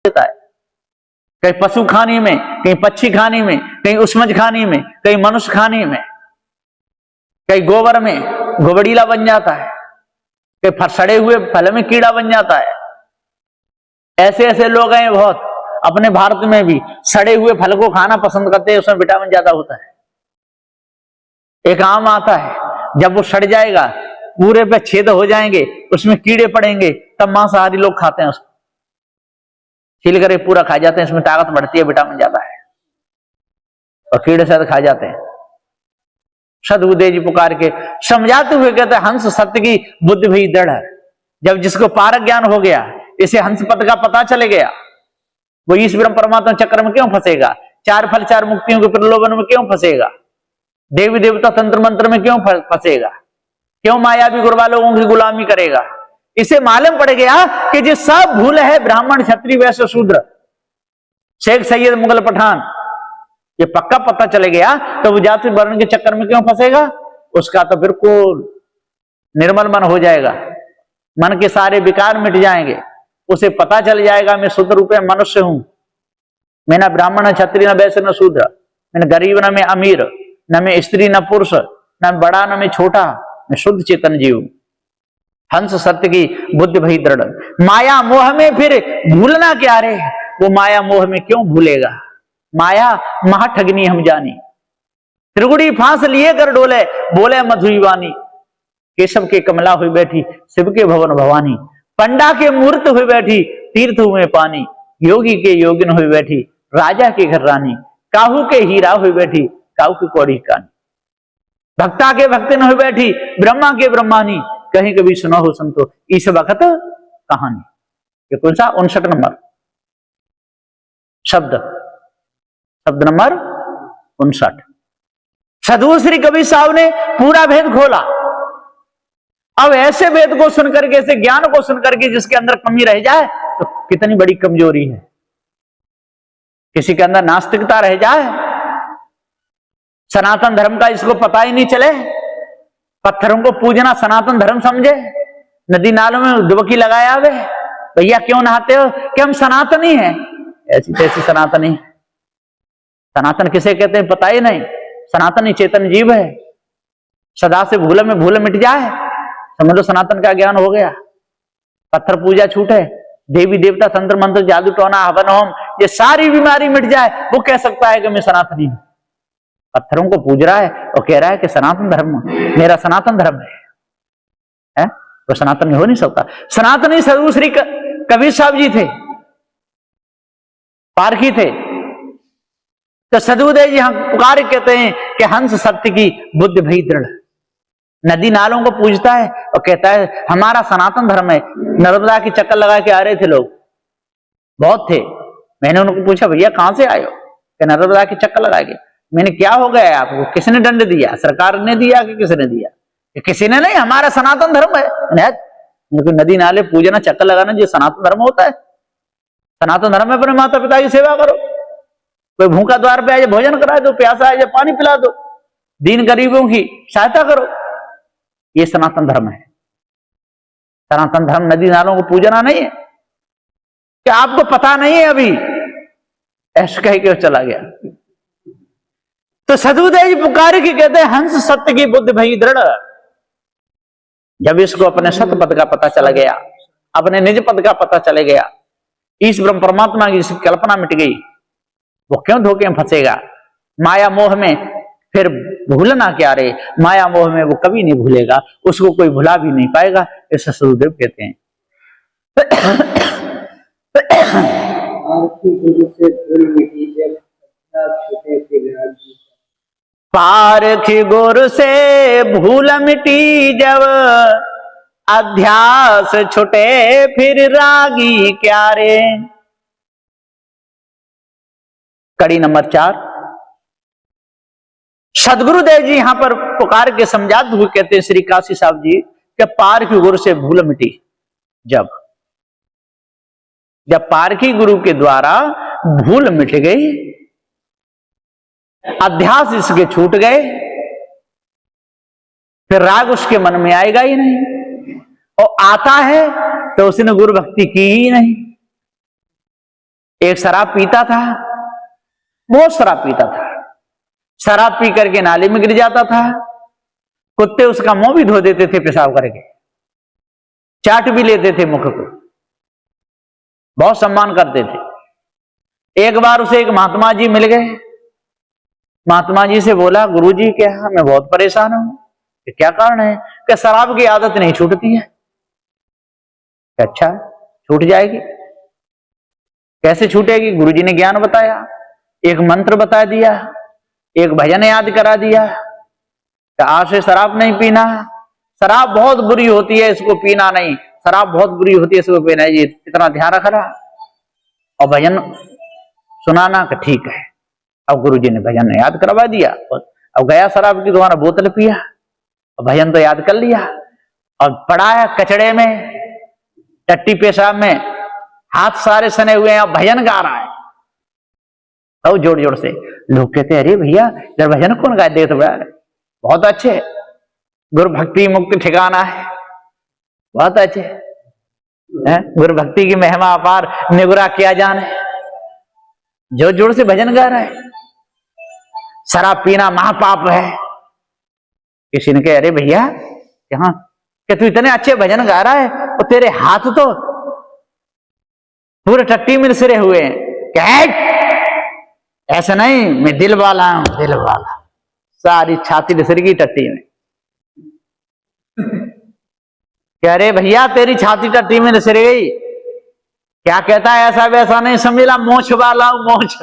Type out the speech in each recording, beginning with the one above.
देता है, कहीं पशु खाने में, कहीं पक्षी खाने में, कहीं उष्मज खाने में, कहीं मनुष्य खाने में, कहीं गोबर में गोबड़ीला बन जाता है, कहीं सड़े हुए फल में कीड़ा बन जाता है। ऐसे ऐसे लोग हैं बहुत, अपने भारत में भी सड़े हुए फल को खाना पसंद करते हैं, उसमें विटामिन ज्यादा होता है। एक आम आता है, जब वो सड़ जाएगा, पूरे पे छेद हो जाएंगे, उसमें कीड़े पड़ेंगे, तब मांसाहारी लोग खाते हैं उसको, छील कर पूरा खा जाते हैं, इसमें ताकत बढ़ती है, विटामिन ज्यादा है, और कीड़े से खा जाते हैं। सदगुरुदेव जी पुकार के समझाते हुए कहते हैं, हंस सत्य की बुद्धि भी दृढ़ है। जब जिसको पारक ज्ञान हो गया, इसे हंस पद का पता चले गया, वो ईश ब्रह्म परमात्मा चक्र में क्यों फंसेगा, चार फल चार मुक्तियों के प्रलोभन में क्यों फंसेगा, देवी देवता तंत्र मंत्र में क्यों फंसेगा, क्यों मायावी गुरबा लोगों की गुलामी करेगा। इसे मालूम पड़ गया कि जो सब भूल है ब्राह्मण क्षत्रिय वैश्य शूद्र, शेख सैयद मुगल पठान, ये पक्का पता चले गया, तो वो जाति वर्ण के चक्कर में क्यों फंसेगा। उसका तो बिल्कुल निर्मल मन हो जाएगा, मन के सारे विकार मिट जाएंगे, उसे पता चल जाएगा मैं शुद्ध रूप में मनुष्य हूं, मैं न ब्राह्मण न क्षत्रिय न वैश्य न शूद्र, मैं गरीब न मैं अमीर, न मैं स्त्री न पुरुष, न बड़ा न मैं छोटा, मैं शुद्ध चेतन जीव। हंस सत्य की बुद्धि भई दृढ़। माया मोह में फिर भूलना क्या रे, वो माया मोह में क्यों भूलेगा। माया महाठगनी हम जानी, त्रिगुड़ी फांस लिए कर डोले, बोले मधुई वाणी, केशव के कमला हुई बैठी, शिव के भवन भवानी, पंडा के मूर्त हुई बैठी, तीर्थ में पानी, योगी के योगिन हुई बैठी, राजा के घर रानी, काहू के हीरा हुई बैठी, काहू की कौड़ी कानी, भक्ता के भक्तिन हुई बैठी, ब्रह्मा के ब्रह्मानी, कहीं कभी सुना हो संतो इस वक्त कहानी। ये कौन सा 59 नंबर शब्द नंबर 59। सदगुरु श्री कबीर साहब ने पूरा भेद खोला। अब ऐसे वेद को सुनकर के, ऐसे ज्ञान को सुनकर के जिसके अंदर कमी रह जाए तो कितनी बड़ी कमजोरी है। किसी के अंदर नास्तिकता रह जाए, सनातन धर्म का इसको पता ही नहीं चले, पत्थरों को पूजना सनातन धर्म समझे, नदी नालों में डुबकी लगाया वे, भैया क्यों नहाते हो, कि हम सनातनी हैं, ऐसी तैसी सनातनी। सनातन किसे कहते हैं पता ही नहीं, सनातनी चेतन जीव है, सदा से भूल में भूल मिट जाए, समझ लो सनातन का ज्ञान हो गया। पत्थर पूजा छूटे, देवी देवता तंत्र मंत्र जादू टोना हवन होम, ये सारी बीमारी मिट जाए, वो कह सकता है कि मैं सनातनी हूं। पत्थरों को पूज रहा है और कह रहा है कि सनातन धर्म मेरा सनातन धर्म है? वो सनातन हो नहीं सकता। सनातनी सदगुरु श्री कबीर साहब जी थे, पारखी थे। तो सदगुरुदेव जी हम पुकार कहते हैं कि हंस सत्य की बुद्धि भई दृढ़, नदी नालों को पूजता है और कहता है हमारा सनातन धर्म है। नर्मदा की चक्कर लगा के आ रहे थे लोग, बहुत थे। मैंने उनको पूछा भैया कहां से आए हो, कि नर्मदा की चक्कर लगा के। मैंने क्या हो गया आपको, किसने दंड दिया, सरकार ने दिया कि किसने दिया, किसी ने नहीं, हमारा सनातन धर्म है। नदी नाले पूजना चक्कर लगाना जो सनातन धर्म होता है। सनातन धर्म में अपने माता पिता की सेवा करो, कोई भूखा द्वार पे आए भोजन करा दो, प्यासा आए पानी पिला दो, दीन गरीबों की सहायता करो, ये सनातन धर्म है। सनातन धर्म नदी नालों को पूजना नहीं है। क्या आपको पता नहीं है अभी, ऐसा कह के चला गया। तो सदगुरुदेव जी पुकार की कहते हैं हंस सत्य की बुद्धि भई दृढ़। जब इसको अपने सत्य पद का पता चला गया, अपने निज पद का पता चले गया, इस ब्रह्म परमात्मा की कल्पना मिट गई, वो क्यों धोखे में फंसेगा। माया मोह में फिर भूलना क्या रे, माया मोह में वो कभी नहीं भूलेगा, उसको कोई भुला भी नहीं पाएगा, ऐसा सदगुरुदेव कहते हैं। पारखी गुरु से भूल मिटी जब, अध्यास छुटे फिर रागी क्या रे। कड़ी नंबर 4। सदगुरुदेव जी यहां पर पुकार के समझाते हुए कहते हैं श्री काशी साहब जी कि पारखी गुरु से भूल मिटी जब पारखी गुरु के द्वारा भूल मिट गई, अध्यास इसके छूट गए, फिर राग उसके मन में आएगा ही नहीं, और आता है तो उसने गुरु भक्ति की ही नहीं। एक शराब पीता था, बहुत शराब पीता था, शराब पी करके नाले में गिर जाता था, कुत्ते उसका मुंह भी धो देते थे पेशाब करके, चाट भी लेते थे मुख को, बहुत सम्मान करते थे। एक बार उसे एक महात्मा जी मिल गए, महात्मा जी से बोला, गुरुजी क्या मैं बहुत परेशान हूं, क्या कारण है? कि शराब की आदत नहीं छूटती है। अच्छा छूट जाएगी, कैसे छूटेगी? गुरुजी ने ज्ञान बताया, एक मंत्र बता दिया, एक भजन याद करा दिया, आज से शराब नहीं पीना, शराब बहुत बुरी होती है, इसको पीना नहीं, शराब बहुत बुरी होती है, इसको पीना, ये इतना ध्यान रखना और भजन सुनाना कि ठीक है। अब गुरुजी ने भजन याद करवा दिया, अब गया शराब की दुकान, बोतल पिया, भजन तो याद कर लिया, और पड़ा है कचड़े में, टट्टी पेशाब में, हाथ सारे सने हुए हैं, अब भजन गा रहा है, तो जोर जोर से। लोग कहते अरे भैया जब भजन कौन गाए? देख तो बहुत अच्छे, गुरु भक्ति मुक्त ठिकाना है, बहुत अच्छे है, गुरु भक्ति की महिमा अपार, निगुरा किया जाने, जोर जोर से भजन गा रहा है। शराब पीना महापाप है। किसी ने कहा अरे भैया यहाँ क्या तू इतने अच्छे भजन गा रहा है और तेरे हाथ तो पूरे टट्टी में सिरे हुए हैं। क्या ऐसा नहीं, मैं दिल वाला हूं, दिल वाला, सारी छाती सिर की टट्टी में। कह रहे भैया तेरी छाती टट्टी में सिर गई, क्या कहता है? ऐसा वैसा नहीं समझला, मोछ वाला हूं, मोछ,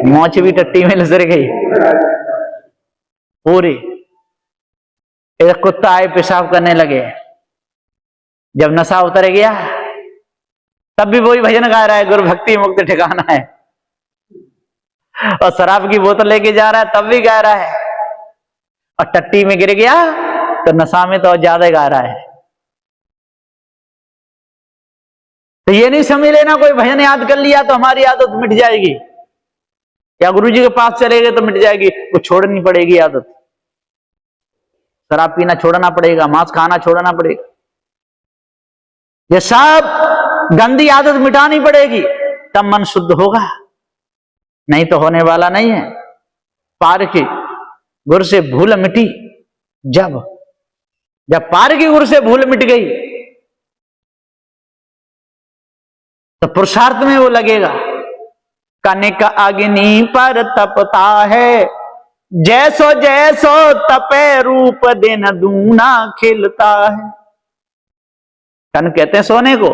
मोछ भी टट्टी में लसर गई पूरी। एक कुत्ता आए पेशाब करने लगे, जब नशा उतर गया तब भी वही भजन गा रहा है, गुरु भक्ति मुक्त ठिकाना है, और शराब की बोतल लेके जा रहा है तब भी गा रहा है, और टट्टी में गिर गया तो नशा में तो और ज्यादा गा रहा है। तो ये नहीं समझ लेना कोई भजन याद कर लिया तो हमारी आदत मिट जाएगी, या गुरु जी के पास चले गए तो मिट जाएगी, वो छोड़नी पड़ेगी आदत। शराब पीना छोड़ना पड़ेगा, मांस खाना छोड़ना पड़ेगा, ये सब गंदी आदत मिटानी पड़ेगी, तब मन शुद्ध होगा, नहीं तो होने वाला नहीं है। पार की गुर से भूल मिटी, जब पार की गुर से भूल मिट गई तो पुरुषार्थ में वो लगेगा। कनिक अग्नि पर तपता है, जैसो जैसो तपे रूप दिन दूना खिलता है। कन कहते हैं सोने को,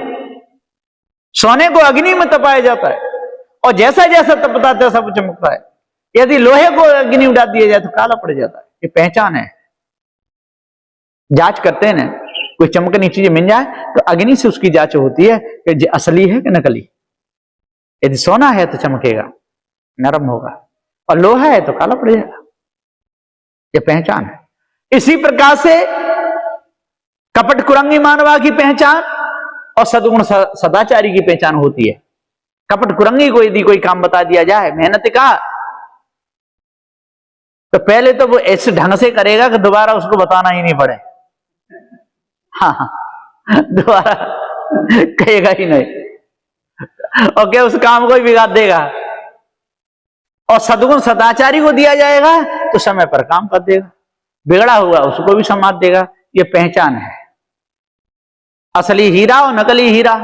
सोने को अग्नि में तपाया जाता है, और जैसा जैसा तपता है तैसा चमकता है। यदि लोहे को अग्नि उड़ा दिया जाए तो काला पड़ जाता है। ये पहचान है, जांच करते हैं ना, कोई चमकनी चीज मिल जाए तो अग्नि से उसकी जांच होती है कि असली है कि नकली। यदि सोना है तो चमकेगा, नरम होगा, और लोहा है तो काला पड़ जाएगा। ये पहचान है। इसी प्रकार से कपट कुरंगी मानवा की पहचान और सद्गुण सदाचारी की पहचान होती है। कपट कुरंगी को यदि कोई काम बता दिया जाए मेहनत का, तो पहले तो वो ऐसे ढंग से करेगा कि दोबारा उसको बताना ही नहीं पड़े। हाँ, दोबारा कहेगा ही नहीं, और क्या उस काम को ही बिगाड़ देगा। और सद्गुण सदाचारी को दिया जाएगा तो समय पर काम कर देगा, बिगड़ा हुआ उसको भी संवाद देगा। ये पहचान है। असली हीरा और नकली हीरा,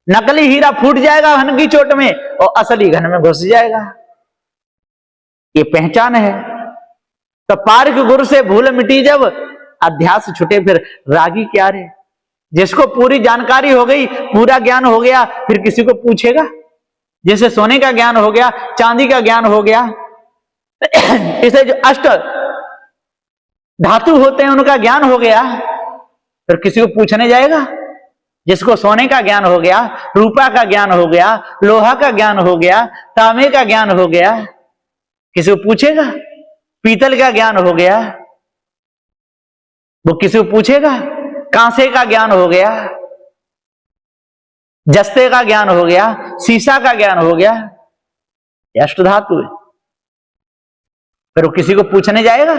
नकली हीरा फूट जाएगा घन की चोट में, और असली घन में घुस जाएगा। ये पहचान है। तो पार के गुरु से भूल मिटी, जब अध्यास छुटे फिर रागी क्या रे। जिसको पूरी जानकारी हो गई, पूरा ज्ञान हो गया, फिर किसी को पूछेगा? जैसे सोने का ज्ञान हो गया, चांदी का ज्ञान हो गया, इसे जो अष्ट धातु होते हैं उनका ज्ञान हो गया, फिर किसी को पूछने जाएगा? जिसको सोने का ज्ञान हो गया, रूपा का ज्ञान हो गया, लोहा का ज्ञान हो गया, तांबे का ज्ञान हो गया, किसी को पूछेगा? पीतल का ज्ञान हो गया, वो किसी को पूछेगा? कांसे का ज्ञान हो गया, जस्ते का ज्ञान हो गया, सीसा का ज्ञान हो गया, अष्ट धातु है। फिर वो किसी को पूछने जाएगा?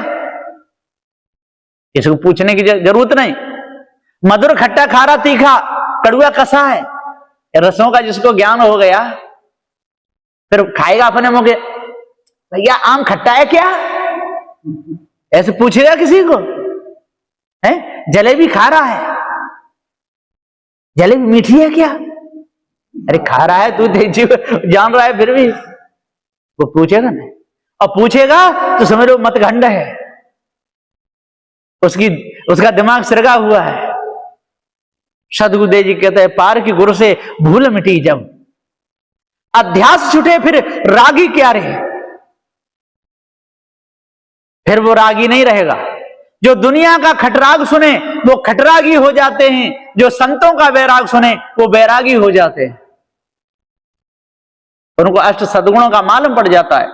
किसी को पूछने की जरूरत नहीं। मधुर खट्टा खारा तीखा कड़ुआ कसा है, रसों का जिसको ज्ञान हो गया फिर खाएगा अपने मुंह के, भैया आम खट्टा है क्या, ऐसे पूछेगा किसी को? है जलेबी खा रहा है, जलेबी मीठी है क्या? अरे खा रहा है, तू जान रहा है फिर भी वो पूछेगा ना, और पूछेगा तो समझ लो मतगंड है, उसका दिमाग सिरगा हुआ है। सदगुरुदेव जी कहते हैं पार की गुरु से भूल मिटी जब, अध्यास छूटे फिर रागी क्या रहे। फिर वो रागी नहीं रहेगा। जो दुनिया का खटराग सुने वो खटरागी हो जाते हैं, जो संतों का बैराग सुने वो बैरागी हो जाते हैं। उनको अष्ट सद्गुणों का मालूम पड़ जाता है।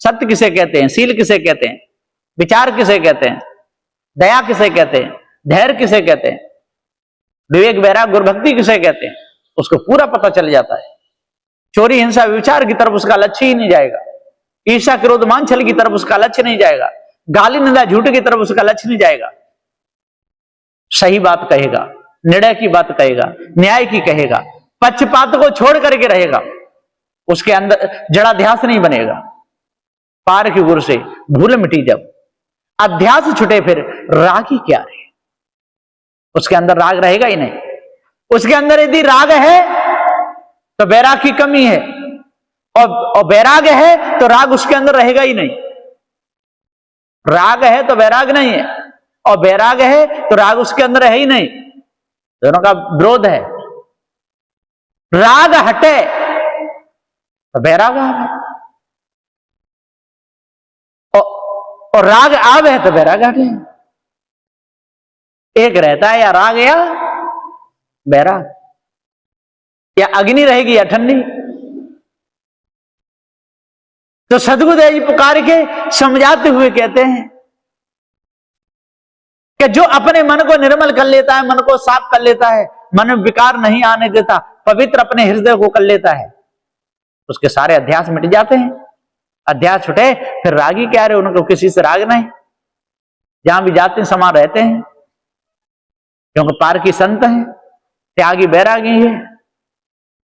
सत्य किसे कहते हैं, शील किसे कहते हैं, विचार किसे कहते हैं, दया किसे कहते हैं, धैर्य किसे कहते हैं, विवेक वैराग गुरुभक्ति किसे कहते हैं, उसको पूरा पता चल जाता है। चोरी हिंसा विचार की तरफ उसका लक्ष्य ही नहीं जाएगा, ईर्ष्या क्रोध मान छल की तरफ उसका लक्ष्य नहीं जाएगा, गाली निंदा झूठ की तरफ उसका लक्ष्य नहीं जाएगा। सही बात कहेगा, निर्णय की बात कहेगा, न्याय की कहेगा, पक्षपात को छोड़ करके रहेगा, उसके अंदर जड़ाध्यास नहीं बनेगा। पार की गुरु से भूल मिटी जब, अध्यास छुटे फिर रागी क्या रहे। उसके अंदर राग रहेगा ही नहीं। उसके अंदर यदि राग है तो बैराग की कमी है, और बैराग है तो राग उसके अंदर रहेगा ही नहीं। राग है तो बैराग नहीं है, और बैराग है तो राग उसके अंदर है ही नहीं। दोनों का विरोध है। राग हटे तो बैराग आवे, और राग आवे तो बैराग हटे। एक रहता है या राग या बैराग, या अग्नि रहेगी या ठंडी। तो सदगुरुदेव जी पुकार के समझाते हुए कहते हैं कि जो अपने मन को निर्मल कर लेता है, मन को साफ कर लेता है, मन में विकार नहीं आने देता, पवित्र अपने हृदय को कर लेता है, उसके सारे अध्यास मिट जाते हैं। अध्यास छुटे फिर रागी क्या रहे, उनको किसी से राग नहीं। जहां भी जाते हैं समान रहते हैं, क्योंकि पार की संत है, त्यागी बैरागी है।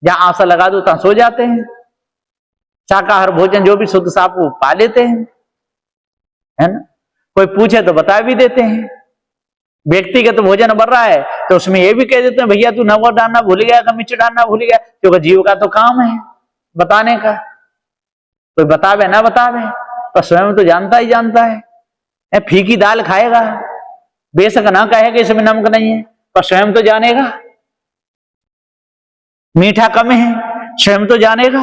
जहां आशा लगा दो तहां सो जाते हैं। शाकाहार भोजन जो भी शुद्ध साफ वो पा लेते हैं, है ना। कोई पूछे तो बता भी देते हैं। व्यक्तिगत भोजन बन रहा है तो उसमें ये भी कह देते हैं भैया तू नमक डालना भूल गया, मिर्च डालना भूल गया, क्योंकि जीव का तो काम है बताने का। कोई बतावे ना बतावे पर स्वयं तो जानता ही जानता है। फीकी दाल खाएगा, बेशक ना कहेगा इसमें नमक नहीं है, पर स्वयं तो जानेगा। मीठा कम है, स्वयं तो जानेगा।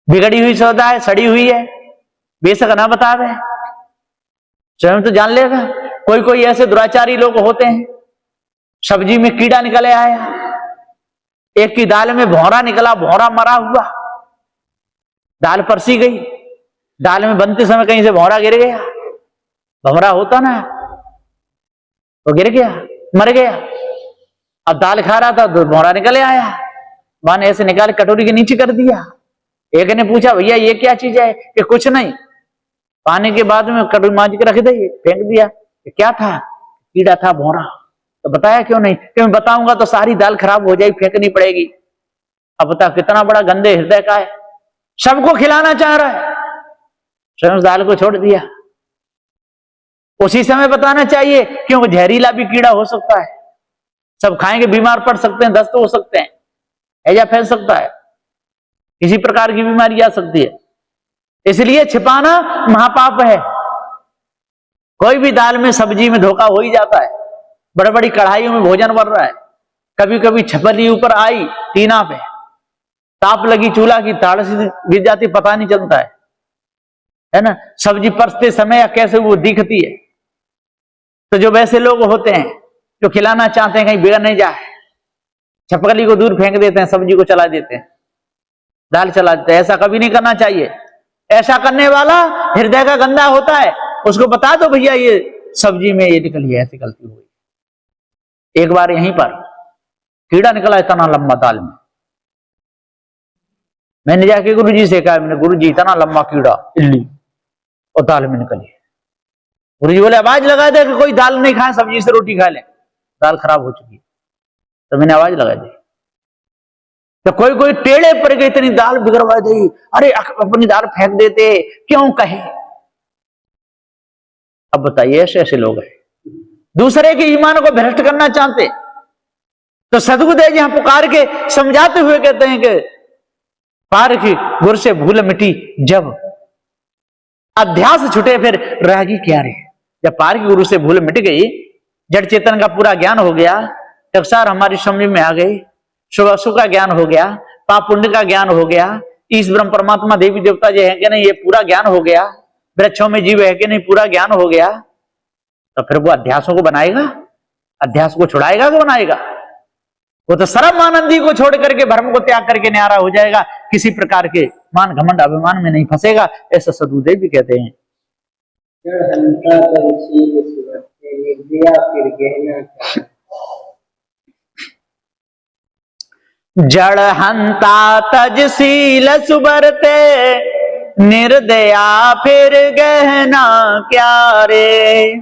बिगड़ी हुई सौदा है, सड़ी हुई है, बेशक ना बतावे, स्वयं तो जान लेगा। कोई कोई ऐसे दुराचारी लोग होते हैं, सब्जी में कीड़ा निकले आया, एक की दाल में भौरा निकला, भौरा मरा हुआ, दाल परसी गई, दाल में बनते समय कहीं से भौरा गिर गया, भौरा होता ना, वो गिर गया, मर गया। अब दाल खा रहा था तो भौरा निकले आया, मां ने ऐसे निकाल कटोरी के नीचे कर दिया। एक ने पूछा भैया ये क्या चीज है, कि कुछ नहीं। पानी के बाद में कटोरी मांझ के रख दे, फेंक दिया। क्या था? कीड़ा था, भौरा। तो बताया क्यों नहीं? क्यों बताऊंगा तो सारी दाल खराब हो जाएगी, फेंकनी पड़ेगी। अब बता कितना बड़ा गंदे हृदय का है, सबको खिलाना चाह रहा है, स्वयं दाल को छोड़ दिया। उसी समय बताना चाहिए, क्योंकि जहरीला भी कीड़ा हो सकता है, सब खाएंगे बीमार पड़ सकते हैं, दस्त हो सकते हैं, हैजा फैल सकता है, किसी प्रकार की बीमारी आ सकती है। इसलिए छिपाना महापाप है। कोई भी दाल में सब्जी में धोखा हो ही जाता है। बड़ी बड़ी कढ़ाइयों में भोजन बन रहा है, कभी कभी छपली ऊपर आई टीना पे, ताप लगी चूल्हा की, ताड़ से गिर जाती, पता नहीं चलता है ना। सब्जी परसते समय या कैसे वो दिखती है। तो जो वैसे लोग होते हैं जो खिलाना चाहते हैं कहीं बिगड़ नहीं जाए, छपकली को दूर फेंक देते हैं, सब्जी को चला देते हैं, दाल चला देते हैं। ऐसा कभी नहीं करना चाहिए। ऐसा करने वाला हृदय का गंदा होता है। उसको बता दो भैया ये सब्जी में ये निकली है, ऐसी गलती हुई। एक बार यहीं पर कीड़ा निकला इतना लंबा दाल में, मैंने जाके गुरुजी से कहा, मैंने गुरुजी इतना लंबा कीड़ा इल्ली और दाल में निकली। गुरुजी बोले आवाज लगा दे कि कोई दाल नहीं खाए, सब्जी से रोटी खा ले, दाल खराब हो चुकी है। तो मैंने आवाज लगा दी। तो कोई कोई टेढ़े पड़ गए, इतनी दाल बिगड़वा दी, अरे अपनी दाल फेंक देते, क्यों कहे। अब बताइए, ऐसे ऐसे लोग हैं, दूसरे के ईमान को भ्रष्ट करना चाहते। तो सदगुरुदेव जी यहां पुकार के समझाते हुए कहते हैं कि पार की गुर से भूल मिटी जब अध्यास छुटे फिर रागी क्या रे। जब पार की गुरु से भूल मिट गई, जड़ चेतन का पूरा ज्ञान हो गया, टकसार हमारी समझ में आ गई, शुभ अशुभ का ज्ञान हो गया, पाप पुण्य का ज्ञान हो गया, ईश ब्रह्म परमात्मा देवी देवता जो है कि नहीं ये पूरा ज्ञान हो गया, वृक्षों में जीव है कि नहीं पूरा ज्ञान हो गया, तो फिर वो अध्यासों को बनाएगा, अध्यास को छुड़ाएगा कि बनाएगा। वो तो सर्व आनंदी को छोड़ करके भ्रम को त्याग करके न्यारा हो जाएगा, किसी प्रकार के मान घमंड अभिमान में नहीं फंसेगा। ऐसा सदगुरुदेव भी कहते हैं। जड़ हंता तजशील सुबरते, निर्दया फिर गहना क्या रे।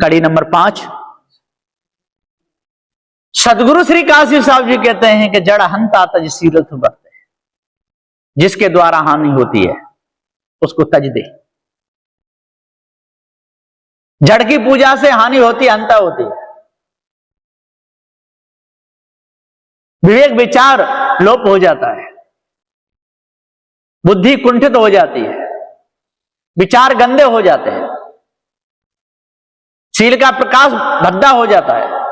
कड़ी नंबर 5, सदगुरु श्री काशी साहब जी कहते हैं कि जड़ हंता तजशील सुबरते, जिसके द्वारा हानि होती है उसको तज दे। जड़ की पूजा से हानि होती है, हंता होती है। विवेक विचार लोप हो जाता है, बुद्धि कुंठित हो जाती है, विचार गंदे हो जाते हैं, शील का प्रकाश भद्दा हो जाता है,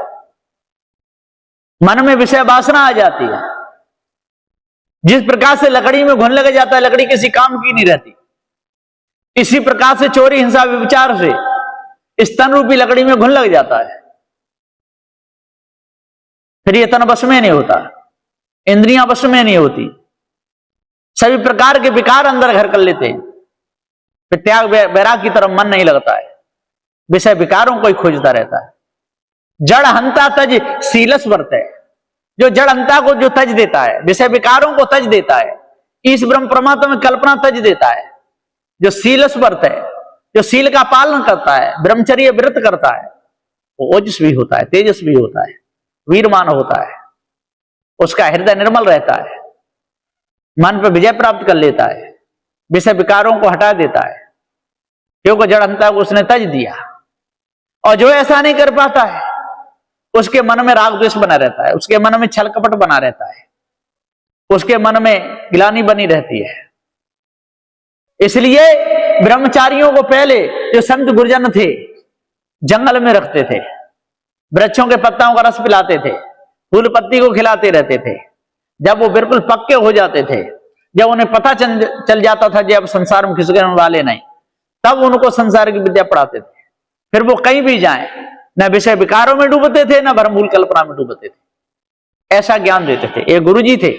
मन में विषय वासना आ जाती है। जिस प्रकार से लकड़ी में घुन लग जाता है, लकड़ी किसी काम की नहीं रहती, इसी प्रकार से चोरी हिंसा विचार से इस तन रूपी लकड़ी में घुन लग जाता है, फिर ये तन वश में नहीं होता, इंद्रियां वश में नहीं होती, सभी प्रकार के विकार अंदर घर कर लेते हैं, फिर त्याग वैराग की तरफ मन नहीं लगता है, विषय विकारों को ही खोजता रहता है। जड़ हंता तज शीलस वर्त है, जो जड़ हंता को जो तज देता है, विषय विकारों को तज देता है, इस ब्रह्म परमात्मा में कल्पना तज देता है। जो शीलस वर्त है, जो शील का पालन करता है, ब्रह्मचर्य व्रत करता है, वो ओजस्वी होता है, तेजस्वी होता है, वीरमान होता है, उसका हृदय निर्मल रहता है, मन पर विजय प्राप्त कर लेता है, विषय विकारों को हटा देता है, क्योंकि जड़ हंता को उसने तज दिया। और जो ऐसा नहीं कर पाता है, उसके मन में राग द्वेष बना रहता है, उसके मन में छल कपट बना रहता है, उसके मन में ग्लानि बनी रहती है। इसलिए ब्रह्मचारियों को पहले जो संत गुरुजन थे जंगल में रखते थे, वृक्षों के पत्ताओं का रस पिलाते थे, फूल पत्ती को खिलाते रहते थे। जब वो बिल्कुल पक्के हो जाते थे, जब उन्हें पता चल जाता था कि अब संसार में खिसकने वाले नहीं, तब उनको संसार की विद्या पढ़ाते थे। फिर वो कहीं भी जाएं, न विषय विकारों में डूबते थे, न भ्रमभूल कल्पना में डूबते थे, ऐसा ज्ञान देते थे। ये गुरु जी थे।